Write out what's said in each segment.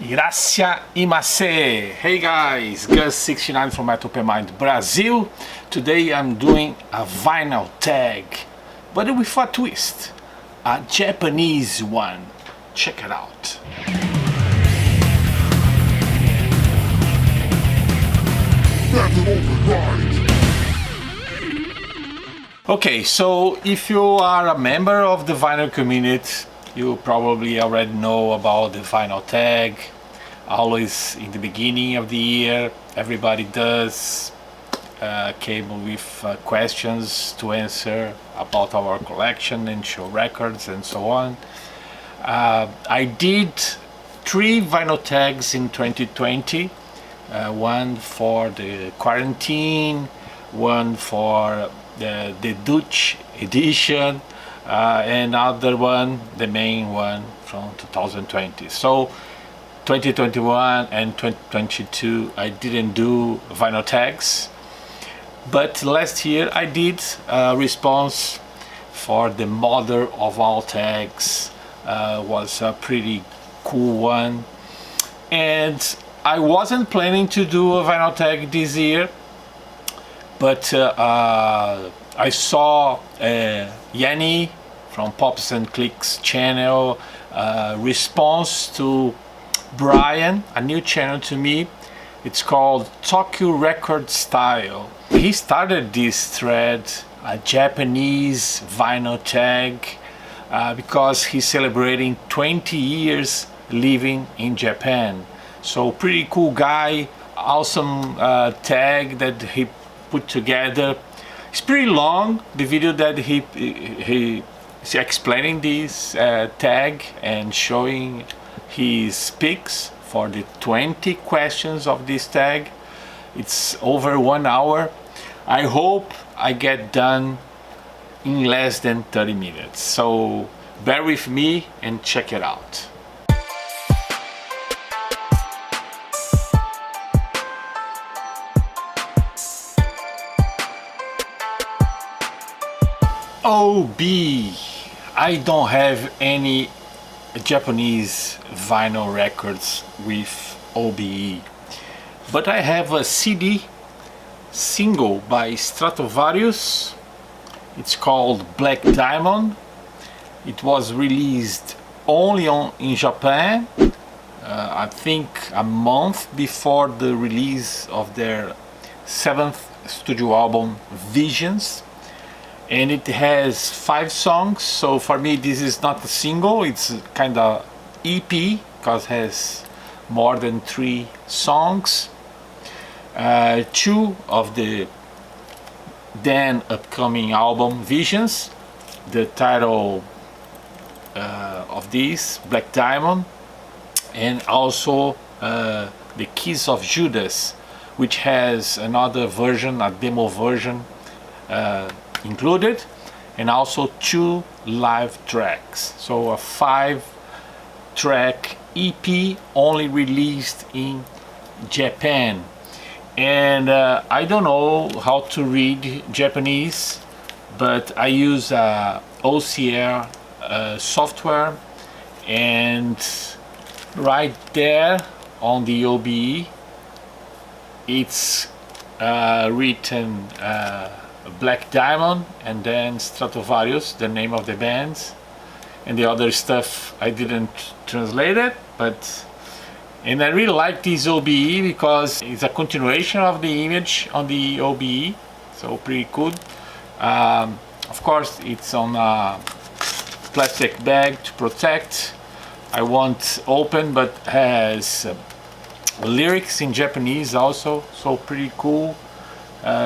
Gracia imase. Hey guys, Gus69 from Metal Open Mind Brazil. Today I'm doing a vinyl tag, but with a twist, a Japanese one. Check it out. Okay, so if you are a member of the vinyl community, you probably already know about the vinyl tag. Always in the beginning of the year, everybody does came with questions to answer about our collection and show records and so on. I did 3 vinyl tags in 2020, one for the quarantine, one for the Dutch edition, and other one, the main one from 2020. So 2021 and 2022 I didn't do vinyl tags, but last year I did a response for the mother of all tags. Was a pretty cool one, and I wasn't planning to do a vinyl tag this year, but I saw Yanni from Pops and Clicks channel response to Brian, a new channel to me. It's called Tokyo Record Style. He started this thread, a Japanese vinyl tag, because he's celebrating 20 years living in Japan. So pretty cool guy, awesome tag that he put together. It's pretty long, the video that he is explaining this tag and showing his picks for the 20 questions of this tag. It's over 1 hour. I hope I get done in less than 30 minutes. So bear with me and check it out. OB. I don't have any Japanese vinyl records with OBE, but I have a CD single by Stratovarius. It's called Black Diamond. It was released only in Japan, I think a month before the release of their 7th studio album Visions. And it has 5 songs, so for me this is not a single, it's kind of EP because it has more than 3 songs. 2 of the then upcoming album Visions, the title of this, Black Diamond, and also the Kiss of Judas, which has another version, a demo version included, and also 2 live tracks. So a 5-track EP only released in Japan. And I don't know how to read Japanese, but I use OCR software, and right there on the OBE it's written Black Diamond and then Stratovarius, the name of the bands, and the other stuff I didn't translate it, and I really like this OBE because it's a continuation of the image on the OBE, so pretty good. Of course it's on a plastic bag to protect. I won't open, but has lyrics in Japanese also, so pretty cool.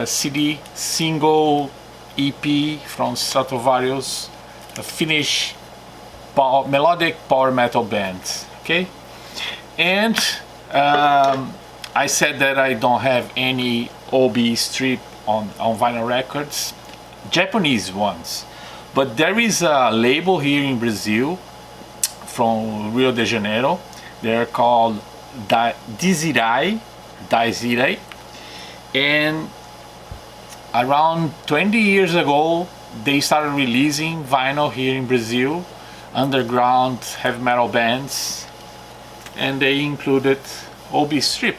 CD single EP from Stratovarius, a Finnish melodic power metal band. Okay, and I said that I don't have any OB strip on vinyl records, Japanese ones, but there is a label here in Brazil from Rio de Janeiro. They're called Dizirei, and around 20 years ago they started releasing vinyl here in Brazil, underground heavy metal bands and they included Obi Strip.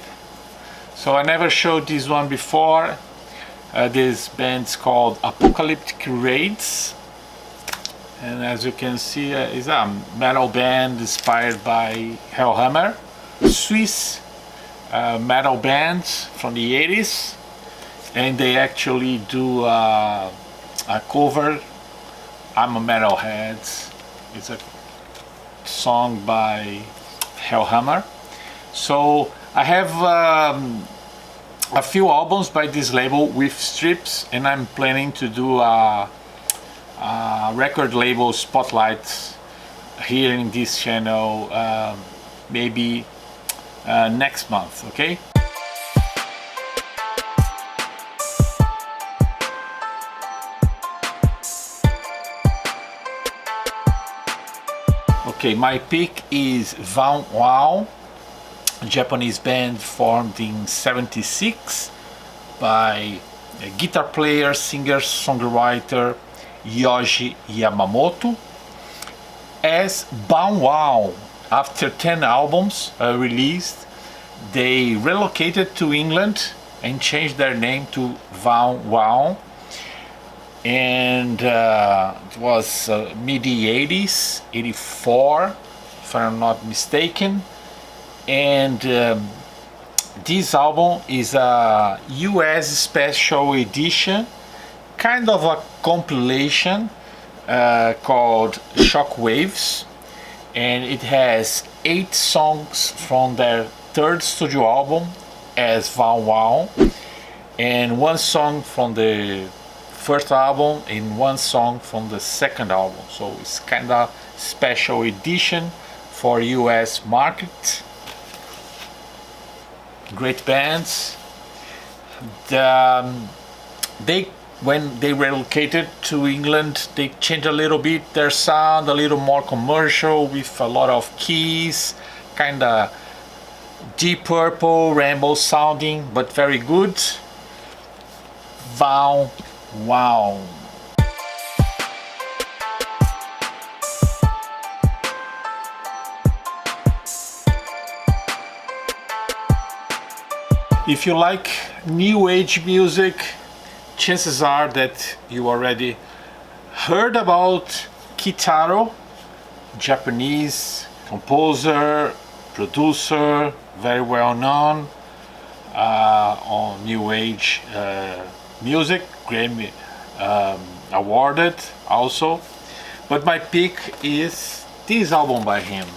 So I never showed this one before. This band's called Apocalyptic Raids, and as you can see, it's a metal band inspired by Hellhammer, Swiss metal band from the 80s, and they actually do a cover, I'm a Metalhead. It's a song by Hellhammer. So I have a few albums by this label with strips, and I'm planning to do a record label spotlight here in this channel maybe next month, okay? Okay, my pick is Van Wow, a Japanese band formed in '76 by a guitar player, singer, songwriter Yoji Yamamoto. As Van Wow, after 10 albums released, they relocated to England and changed their name to Van Wow. And it was mid-80s, 84 if I'm not mistaken. And this album is a US special edition, kind of a compilation called Shockwaves, and it has 8 songs from their third studio album as Van Wow, and 1 song from the first album and 1 song from the second album. So it's kind of special edition for US market. Great bands. When they relocated to England, they changed a little bit their sound, a little more commercial with a lot of keys, kind of Deep Purple, Rambo sounding, but very good. Van Wow. If you like new age music, chances are that you already heard about Kitaro, Japanese composer, producer, very well known on new age music, Grammy awarded also. But my pick is this album by him,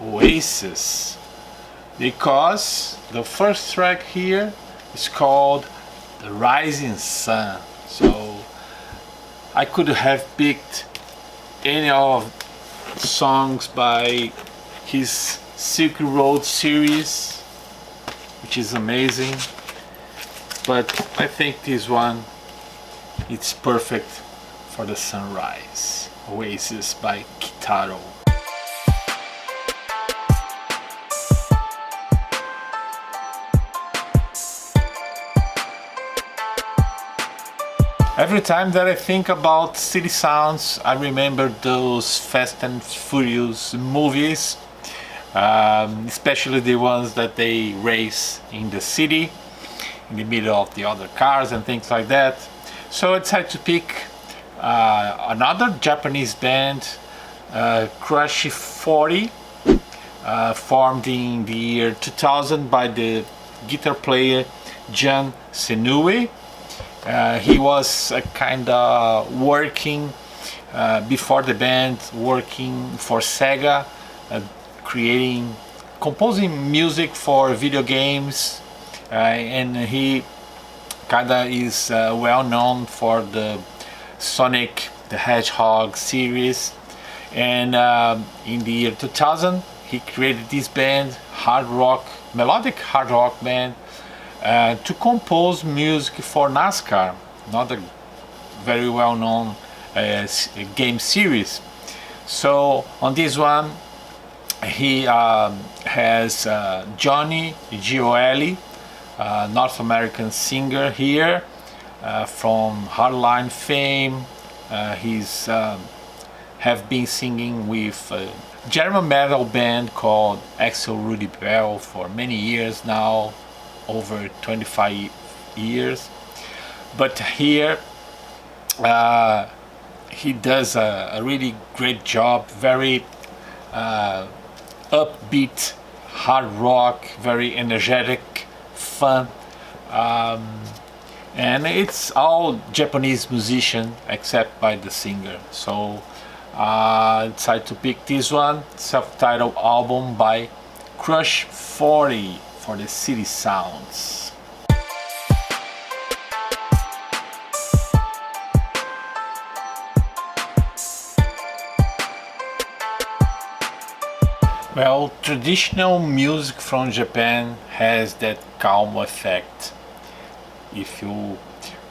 Oasis, because the first track here is called The Rising Sun. So I could have picked any of songs by his Silk Road series, which is amazing, but I think this one, it's perfect for the sunrise. Oasis by Kitaro. Every time that I think about city sounds, I remember those Fast and Furious movies, especially the ones that they race in the city, in the middle of the other cars and things like that. So I decided to pick another Japanese band, Crush 40, formed in the year 2000 by the guitar player Jun Senue. He was kind of working before the band, working for Sega, composing music for video games, and he kind of is well known for the Sonic the Hedgehog series. And in the year 2000 he created this band, hard rock, melodic hard rock band, to compose music for NASCAR, not a very well known game series. So on this one he has Johnny Gioeli, North American singer here, from Hardline fame. He's have been singing with German metal band called Axel Rudy Bell for many years now, over 25 years. But here he does a really great job, very upbeat, hard rock, very energetic, fun. And it's all Japanese musician except by the singer. So I decided to pick this one, self-titled album by Crush 40 for the City Sounds. Well, traditional music from Japan has that calm effect. If you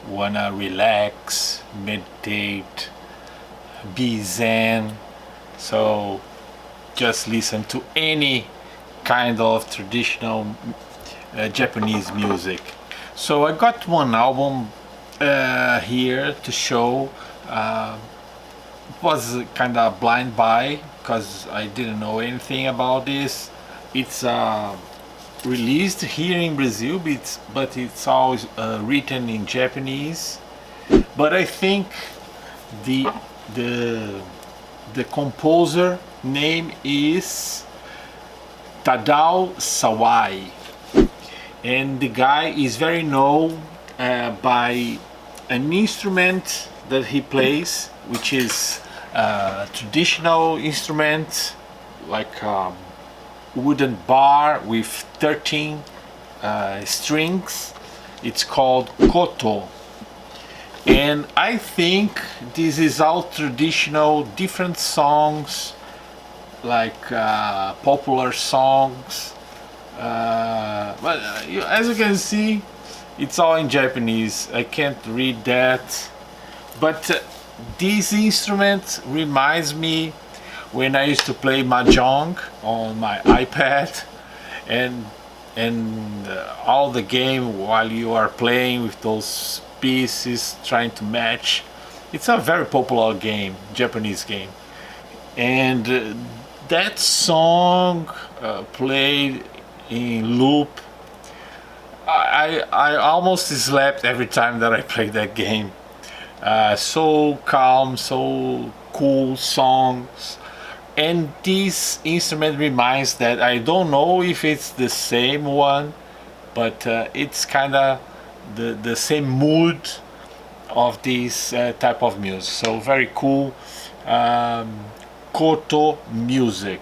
wanna relax, meditate, be zen, so just listen to any kind of traditional Japanese music. So I got one album here to show. Was kind of blind buy because I didn't know anything about this. It's released here in Brazil, but it's always written in Japanese. But I think the composer name is Tadao Sawai, and the guy is very known by an instrument that he plays, which is a traditional instrument, like wooden bar with 13 strings. It's called koto, and I think this is all traditional, different songs, like popular songs, but as you can see, it's all in Japanese. I can't read that, but this instrument reminds me when I used to play mahjong on my iPad, and all the game while you are playing with those pieces trying to match. It's a very popular game, Japanese game, and that song played in loop. I almost slept every time that I played that game. So calm, so cool songs, and this instrument reminds that. I don't know if it's the same one, but it's kind of the same mood of this type of music. So very cool. Koto music.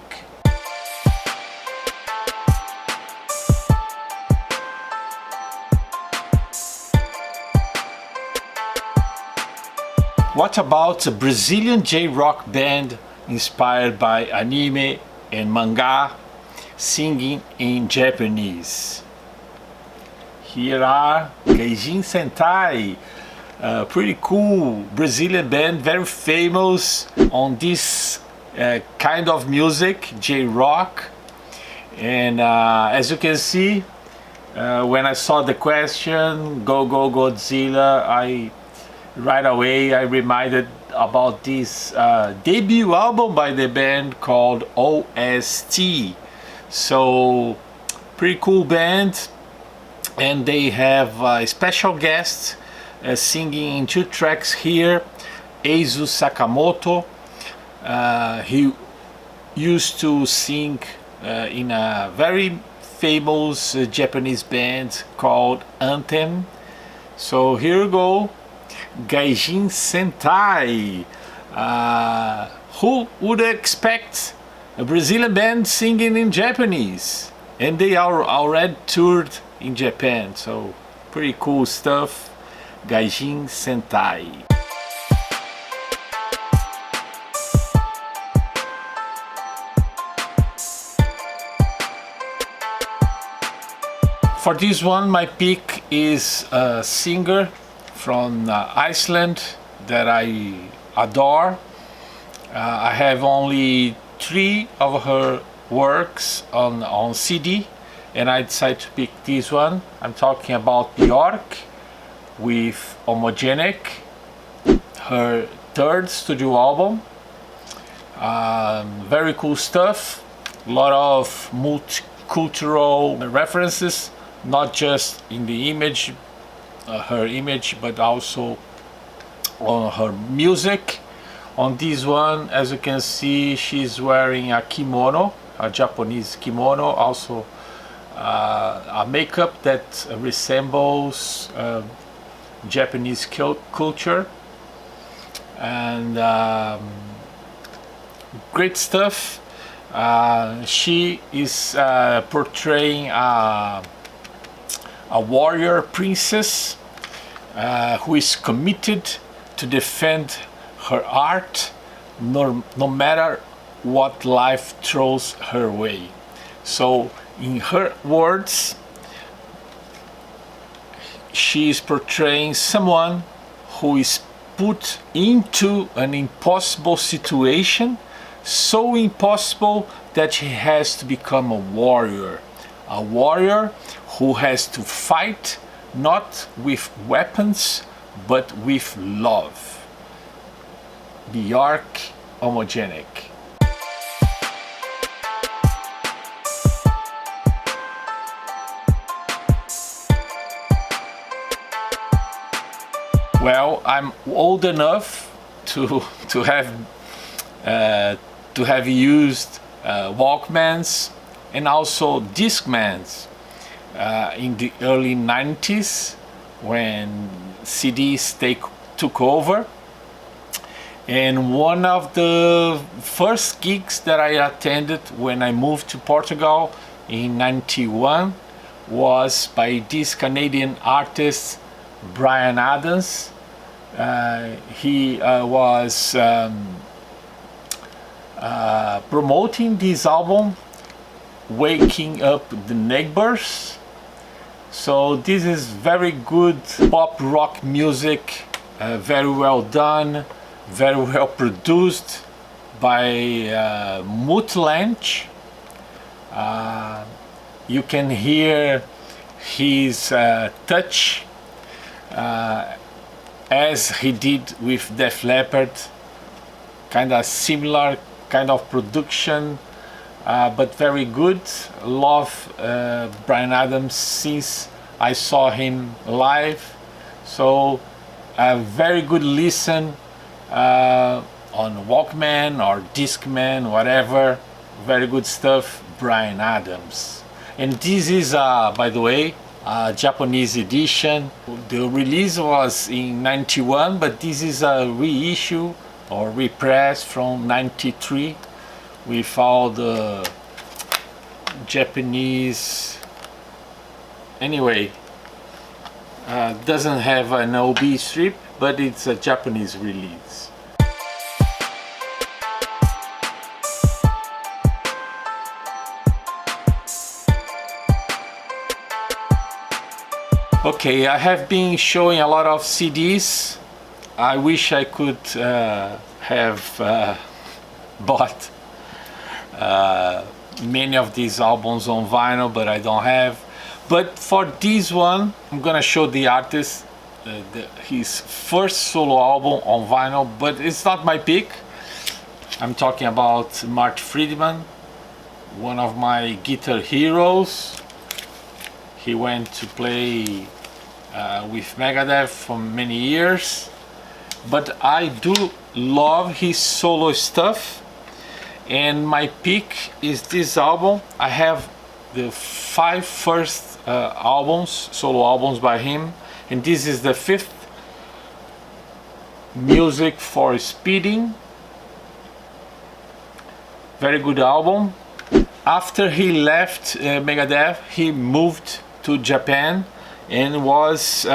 What about a Brazilian J-rock band inspired by anime and manga, singing in Japanese? Here are Gaijin Sentai, a pretty cool Brazilian band, very famous on this kind of music, J-rock. And as you can see, when I saw the question, Go Go Godzilla, right away I reminded about this debut album by the band called OST. So pretty cool band, and they have a special guest singing in 2 tracks here, Eizu Sakamoto. He used to sing in a very famous Japanese band called Anthem. So here we go, Gaijin Sentai. Who would expect a Brazilian band singing in Japanese? And they are already toured in Japan, so pretty cool stuff. Gaijin Sentai. For this one, my pick is a singer from Iceland that I adore. I have only 3 of her works on CD, and I decided to pick this one. I'm talking about Björk with Homogenic, her 3rd studio album. Very cool stuff. A lot of multicultural references, not just in the image, her image, but also on her music. On this one, as you can see, she's wearing a kimono, a Japanese kimono, also a makeup that resembles Japanese culture, and great stuff. She is portraying a warrior princess who is committed to defend her art no matter what life throws her way. So in her words, she is portraying someone who is put into an impossible situation, so impossible that she has to become a warrior who has to fight not with weapons but with love. Bjork Homogenic. Well, I'm old enough to have used Walkmans and also Discmans in the early 90s when CDs took over. And one of the first gigs that I attended when I moved to Portugal in 91 was by this Canadian artist Bryan Adams. He was promoting this album, Waking Up the Neighbors. So this is very good pop rock music, very well done, very well produced by Muttlange. You can hear his touch as he did with Def Leppard, kind of similar kind of production, but very good. Love Bryan Adams since I saw him live, so a very good listen on Walkman or Discman, whatever. Very good stuff, Bryan Adams. And this is, by the way, a Japanese edition. The release was in 91, but this is a reissue or repress from 93 with all the Japanese. Anyway, doesn't have an OB strip, but it's a Japanese release. Okay, I have been showing a lot of CDs. I wish I could have bought many of these albums on vinyl, but I don't have. But for this one, I'm gonna show the artist his first solo album on vinyl, but it's not my pick. I'm talking about Mark Friedman, one of my guitar heroes. He went to play with Megadeth for many years, but I do love his solo stuff, and my pick is this album. I have the 5 first solo albums by him, and this is the 5th, Music for Speeding. Very good album. After he left Megadeth, he moved to Japan and was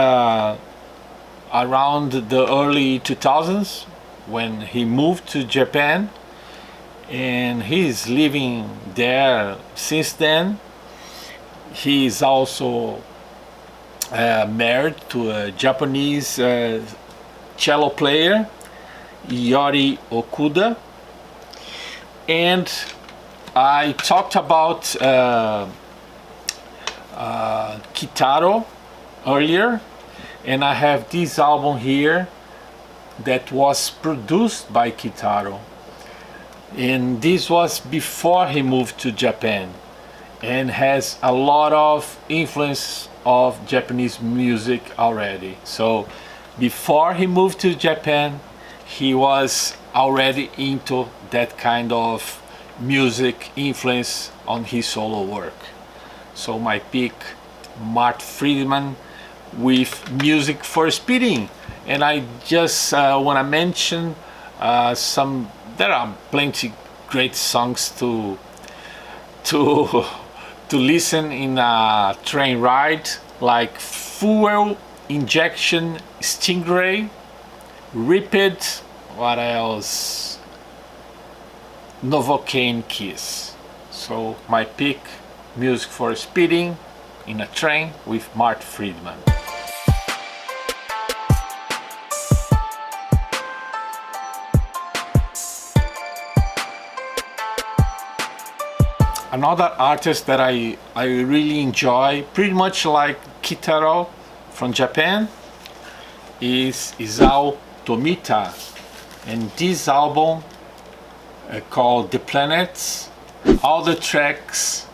around the early 2000s when he moved to Japan, and he's living there since then. He is also married to a Japanese cello player, Yori Okuda. And I talked about Kitaro earlier, and I have this album here that was produced by Kitaro. and this was before he moved to Japan, and has a lot of influence of Japanese music already. So before he moved to Japan, he was already into that kind of music influence on his solo work. So my pick, Mart Friedman with Music for Speeding. And I just want to mention there are plenty great songs to to listen in a train ride, like Fuel Injection Stingray, Ripid, what else? Novocaine Kiss. So my pick, Music for Speeding in a Train with Mart Friedman. Another artist that I really enjoy, pretty much like Kitaro from Japan, is Isao Tomita. And this album called The Planets, all the tracks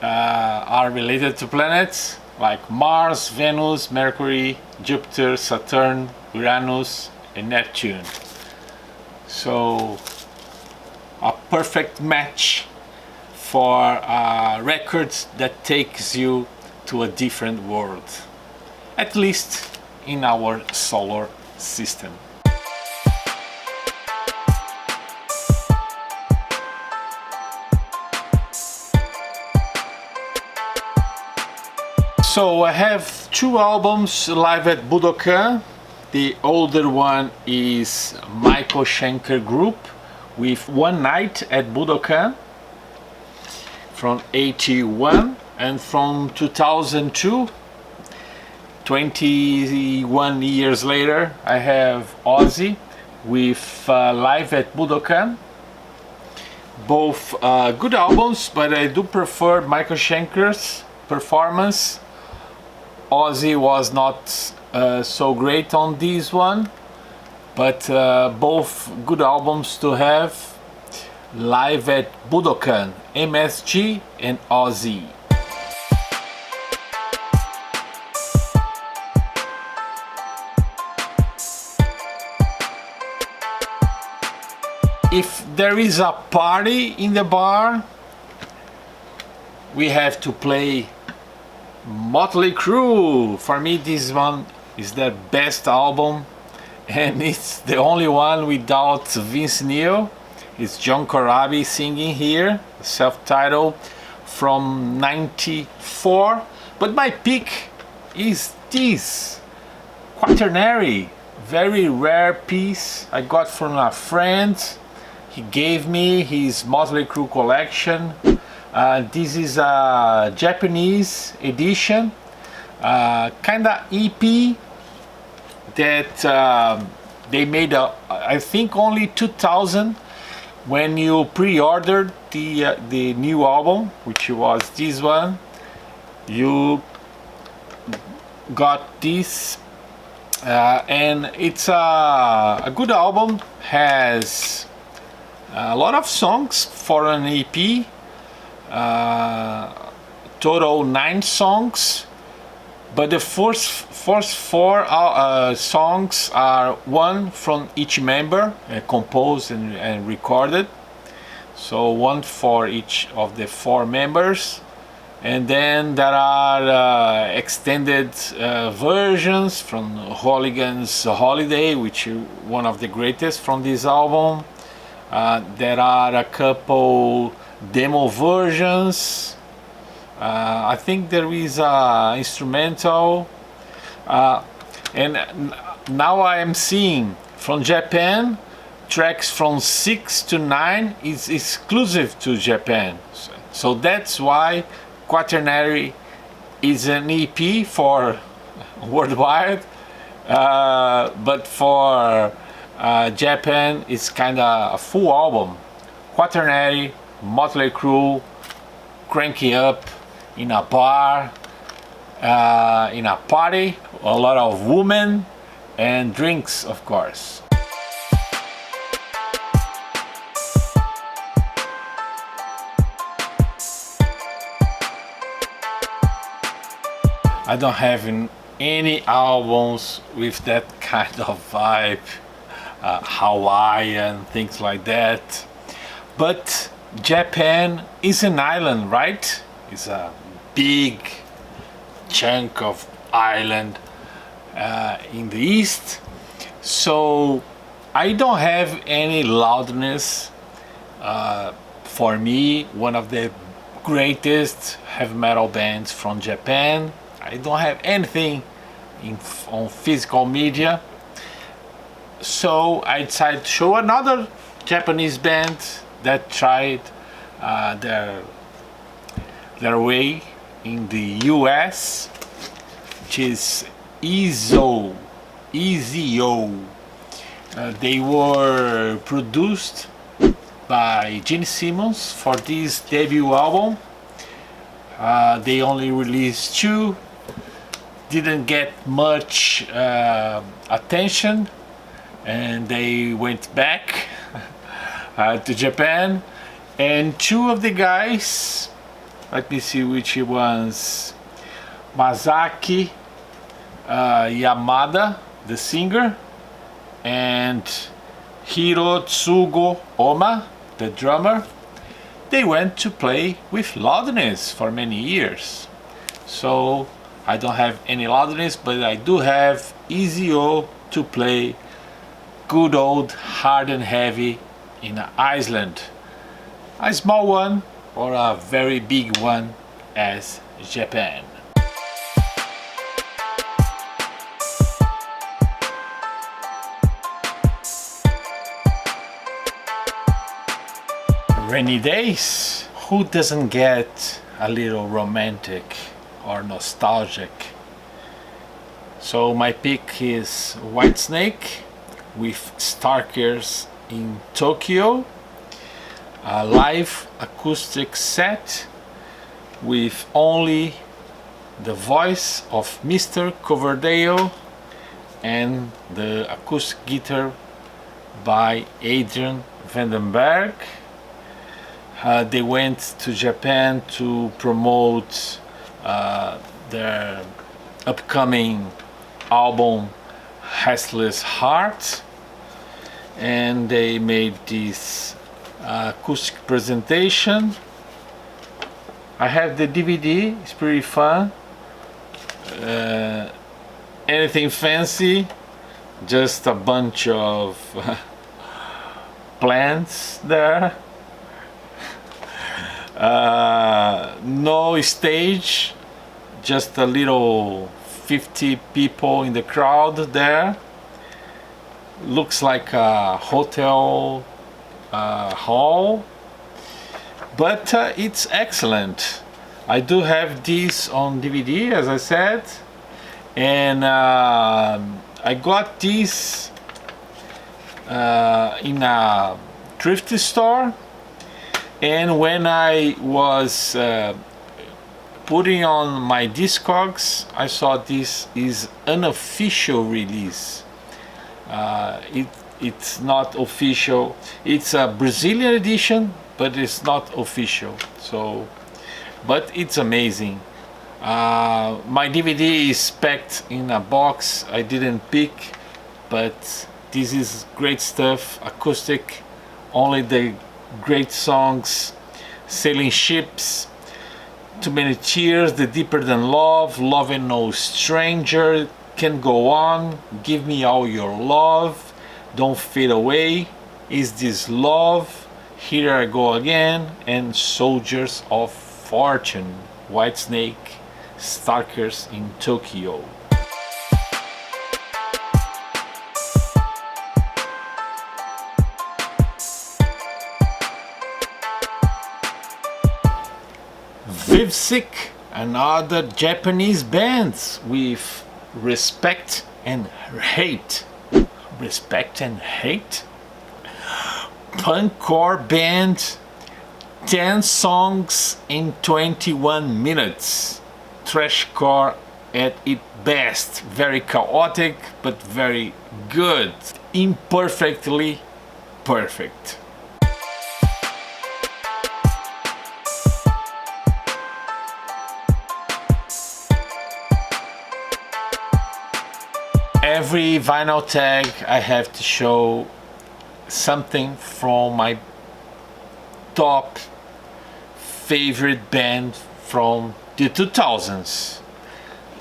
are related to planets like Mars, Venus, Mercury, Jupiter, Saturn, Uranus, and Neptune. So a perfect match for records that takes you to a different world, at least in our solar system. So I have two albums live at Budokan. The older one is Michael Schenker Group with One Night at Budokan from 81, and from 2002, 21 years later, I have Ozzy with Live at Budokan. Both good albums, but I do prefer Michael Schenker's performance. Ozzy was not so great on this one, but both good albums to have. Live at Budokan, MSG and Ozzy. If there is a party in the bar, we have to play Motley Crue. For me, this one is their best album, and it's the only one without Vince Neil. It's John Corabi singing here, self-titled from 94. But my pick is this Quaternary, very rare piece I got from a friend. He gave me his Motley Crue collection. This is a Japanese edition, kinda EP that they made, I think only 2000. When you pre-ordered the new album, which was this one, you got this, and it's a good album. Has a lot of songs for an EP. Total 9 songs, but the first 4 songs are one from each member, composed and recorded. So one for each of the 4 members, and then there are extended versions from Hooligan's Holiday, which is one of the greatest from this album. There are a couple demo versions. I think there is a instrumental, and now I am seeing from Japan tracks from 6 to 9 is exclusive to Japan. So that's why Quaternary is an EP for worldwide, but for Japan it's kind of a full album. Quaternary, Motley Crue, cranky up in a bar, in a party, a lot of women and drinks, of course. I don't have any albums with that kind of vibe, Hawaiian, things like that. But Japan is an island, right? It's a big chunk of island in the east. So I don't have any loudness. For me, one of the greatest heavy metal bands from Japan. I don't have anything on physical media. So I decided to show another Japanese band that tried their way in the US, which is EZO. They were produced by Gene Simmons for this debut album. They only released 2, didn't get much attention, and they went back to Japan. And 2 of the guys, let me see which ones, Masaki Yamada, the singer, and Hirotsugo Oma, the drummer, they went to play with Loudness for many years. So I don't have any Loudness, but I do have EZO to play good old hard and heavy in Iceland. A small one or a very big one as Japan. Rainy days, who doesn't get a little romantic or nostalgic? So my pick is Whitesnake with Starkers in Tokyo, a live acoustic set with only the voice of Mr. Coverdale and the acoustic guitar by Adrian Vandenberg. They went to Japan to promote their upcoming album Restless Heart, and they made this acoustic presentation. I have the DVD, it's pretty fun. Anything fancy, just a bunch of plants there. No stage, just a little 50 people in the crowd there. Looks like a hotel hall, but it's excellent. I do have this on DVD, as I said, and I got this in a thrift store. And when I was putting on my Discogs, I saw this is unofficial release. It's not official. It's a Brazilian edition, but it's not official. So, but it's amazing. My DVD is packed in a box. I didn't pick, but this is great stuff. Acoustic, only the great songs: Sailing Ships, Too Many Tears, The Deeper Than Love, Loving No Stranger, Can't Go On, Give Me All Your Love, Don't Fade Away, Is This Love, Here I Go Again, and Soldiers of Fortune, Whitesnake, Starkers in Tokyo. Vivsick, another Japanese band with Respect and Hate. Respect and Hate? Punkcore band, 10 songs in 21 minutes. Thrashcore at its best. Very chaotic, but very good. Imperfectly perfect. every vinyl tag I have to show something from my top favorite band from the 2000s.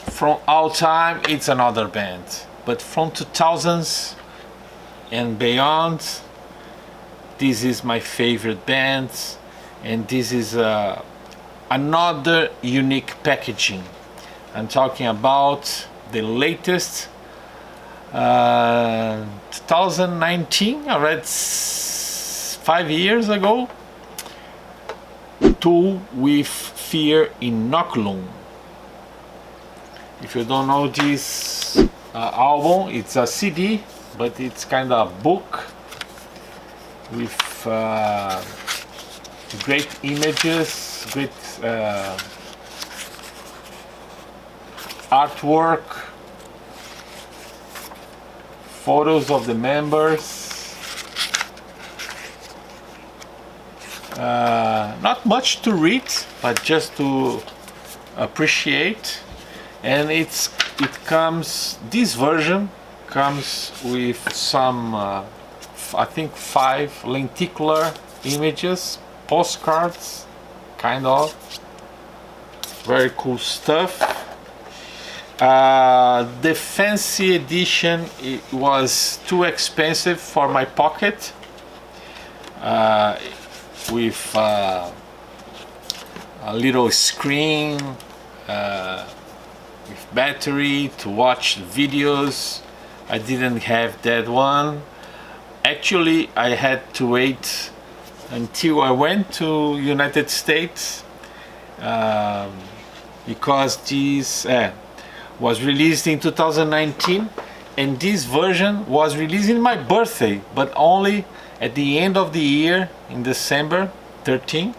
From all time it's another band, but from 2000s and beyond, this is my favorite band, and this is another unique packaging. I'm talking about the latest 2019, I read 5 years ago, Tool with Fear Inoculum. If you don't know this album, it's a CD, but it's kind of a book with great images, great artwork, photos of the members. Not much to read, but just to appreciate. And this version comes with some I think 5 lenticular images, postcards, kind of very cool stuff. The fancy edition, it was too expensive for my pocket, with a little screen, with battery to watch videos. I didn't have that one. Actually, I had to wait until I went to United States, because this was released in 2019, and this version was released in my birthday, but only at the end of the year in December 13,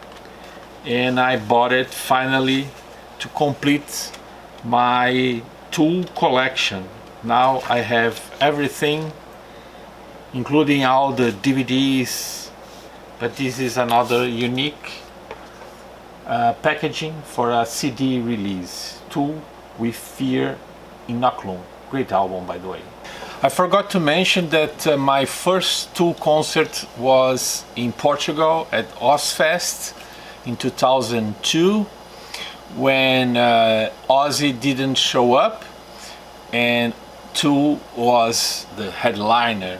and I bought it finally to complete my Tool collection. Now I have everything, including all the DVDs, but this is another unique packaging for a CD release. Tool with Fear Inoculum. Great album, by the way. I forgot to mention that my first Tool concert was in Portugal at Ozfest in 2002, when Ozzy didn't show up and Tool was the headliner.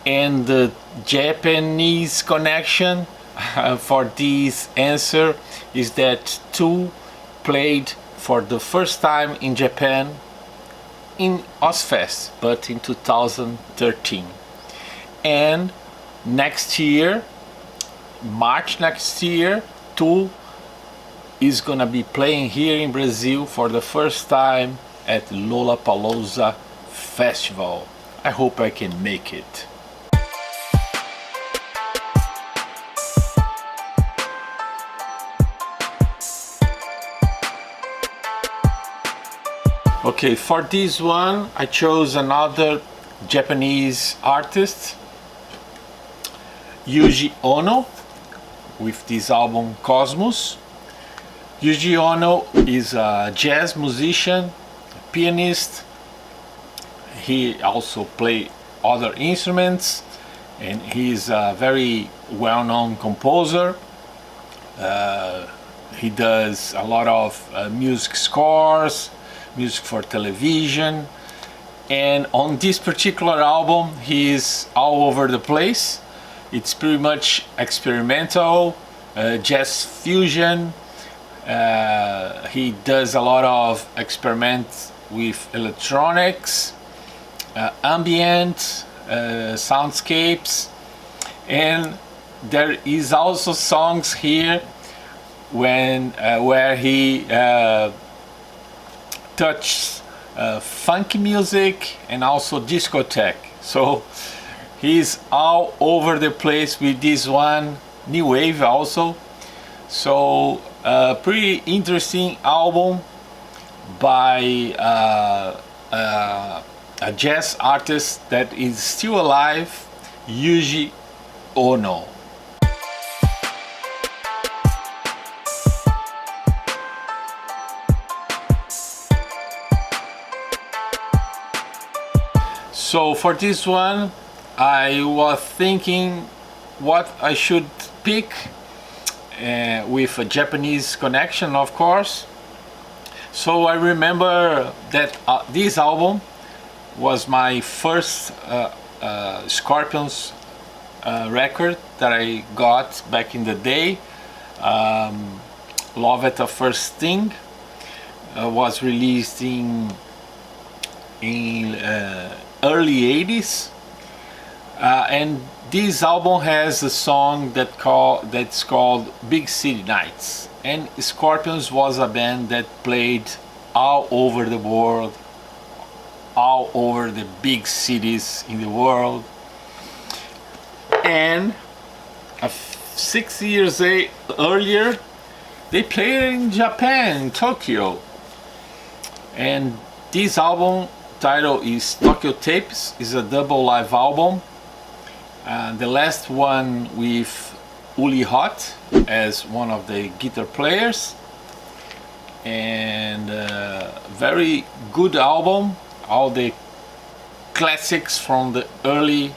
And the Japanese connection for this answer is that Tool played for the first time in Japan in Ozfest, but in 2013. And next year, March next year, Tool is gonna be playing here in Brazil for the first time at Lollapalooza Festival. I hope I can make it. Okay, for this one I chose another Japanese artist, Yuji Ono, with this album Cosmos. Yuji Ono is a jazz musician, pianist. He also plays other instruments, and he's a very well-known composer. He does a lot of music scores, music for television, and on this particular album he is all over the place. It's pretty much experimental, jazz fusion. He does a lot of experiments with electronics, ambient soundscapes, and there is also songs here where he touches funky music and also discotheque. So he's all over the place with this one, new wave also. So pretty interesting album by a jazz artist that is still alive, Yuji Ono. So for this one, I was thinking what I should pick with a Japanese connection, of course. So I remember that this album was my first Scorpions record that I got back in the day. Love at the First Sting was released in early 80s, and this album has a song that's called Big City Nights, and Scorpions was a band that played all over the world, all over the big cities in the world. And 6 years earlier they played in Japan, in Tokyo. And this album title is Tokyo Tapes, is a double live album. The last one with Uli Hot as one of the guitar players, and very good album, all the classics from the early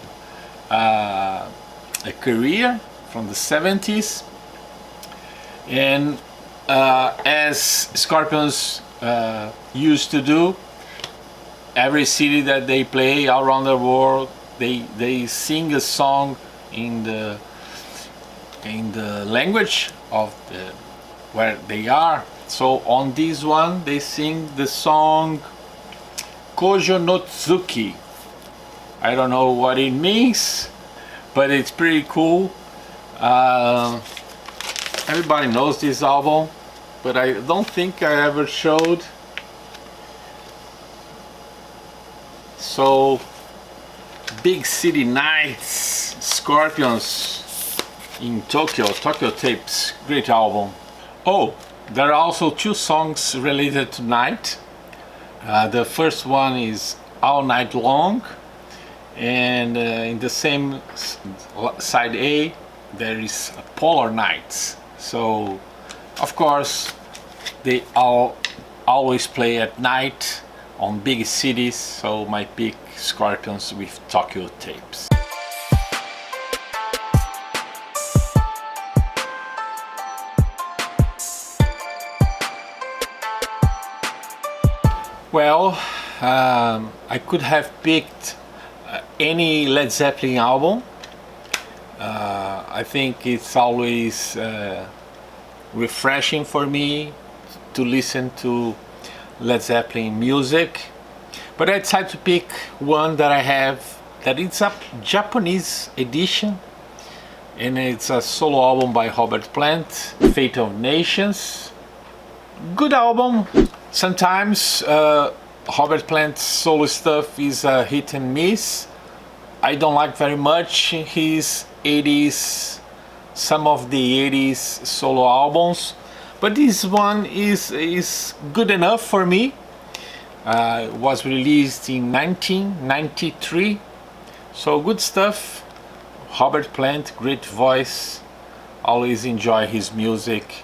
career from the 70s. And as Scorpions used to do, every city that they play all around the world, they sing a song in the language of where they are. So on this one they sing the song Kojo no Tsuki. I don't know what it means, but it's pretty cool. Everybody knows this album, but I don't think I ever showed. So Big City Nights, Scorpions in Tokyo, Tokyo Tapes, great album. Oh, there are also two songs related to night. The first one is All Night Long, and in the same side A there is Polar Nights. So of course they always play at night on big cities, so my pick Scorpions with Tokyo Tapes. Well, I could have picked any Led Zeppelin album. I think it's always refreshing for me to listen to Led Zeppelin music, but I decided to pick one that I have that it's a Japanese edition, and it's a solo album by Robert Plant, Fate of Nations. Good album. Sometimes Robert Plant's solo stuff is a hit and miss. I don't like very much his 80s, some of the 80s solo albums, but this one is good enough for me. It was released in 1993, so good stuff. Robert Plant, great voice, always enjoy his music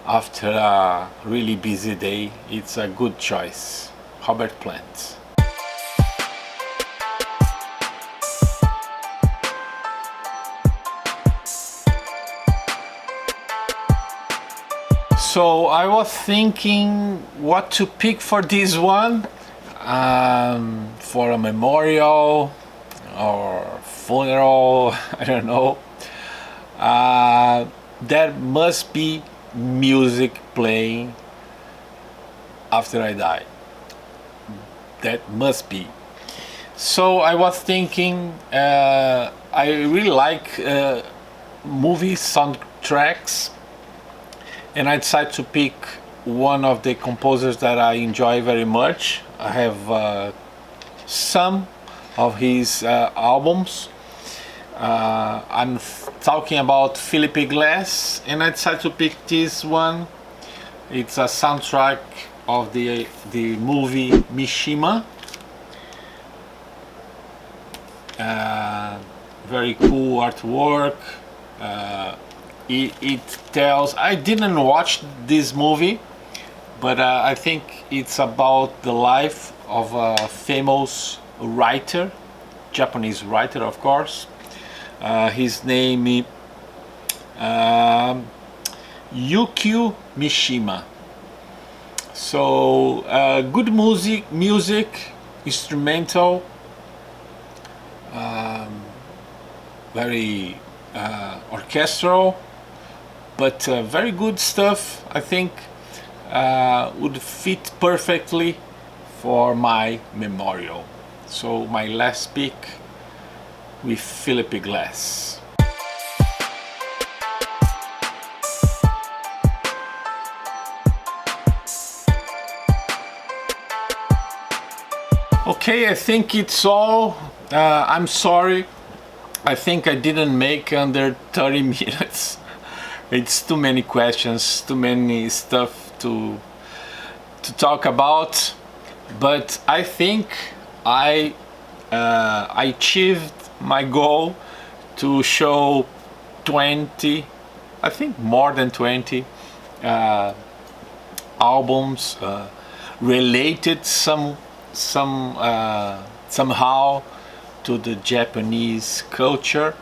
after a really busy day. It's a good choice, Robert Plant. So I was thinking what to pick for this one, for a memorial or funeral, I don't know. There must be music playing after I die. That must be. So I was thinking, I really like movie soundtracks, and I decided to pick one of the composers that I enjoy very much. I have some of his albums. I'm talking about Philip Glass, and I decided to pick this one. It's a soundtrack of the movie Mishima. Very cool artwork. It tells, I didn't watch this movie, but I think it's about the life of a famous writer, Japanese writer, of course. His name is Yukio Mishima. So good music, instrumental, very orchestral, but very good stuff. I think would fit perfectly for my memorial. So my last pick with Philip Glass. Okay, I think it's all. I'm sorry, I think I didn't make under 30 minutes. It's too many questions, too many stuff to talk about, but I think I achieved my goal to show 20, I think more than 20 albums related somehow to the Japanese culture.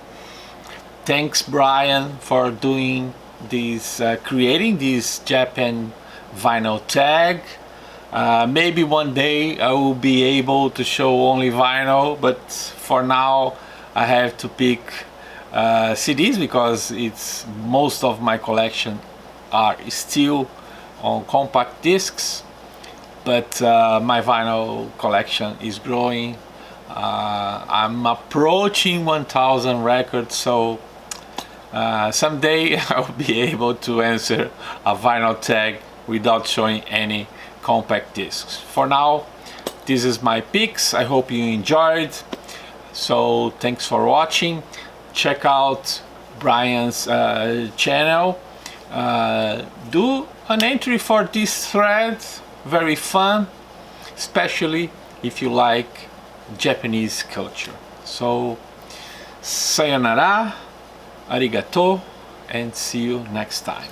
Thanks, Brian, for doing this, creating this Japan vinyl tag. Maybe one day I will be able to show only vinyl, but for now I have to pick CDs because it's most of my collection are still on compact discs. But my vinyl collection is growing. I'm approaching 1,000 records, so someday I'll be able to answer a vinyl tag without showing any compact discs. For now, this is my picks. I hope you enjoyed. So thanks for watching. Check out Brian's channel. Do an entry for this thread. Very fun, especially if you like Japanese culture. So sayonara, arigato, and see you next time.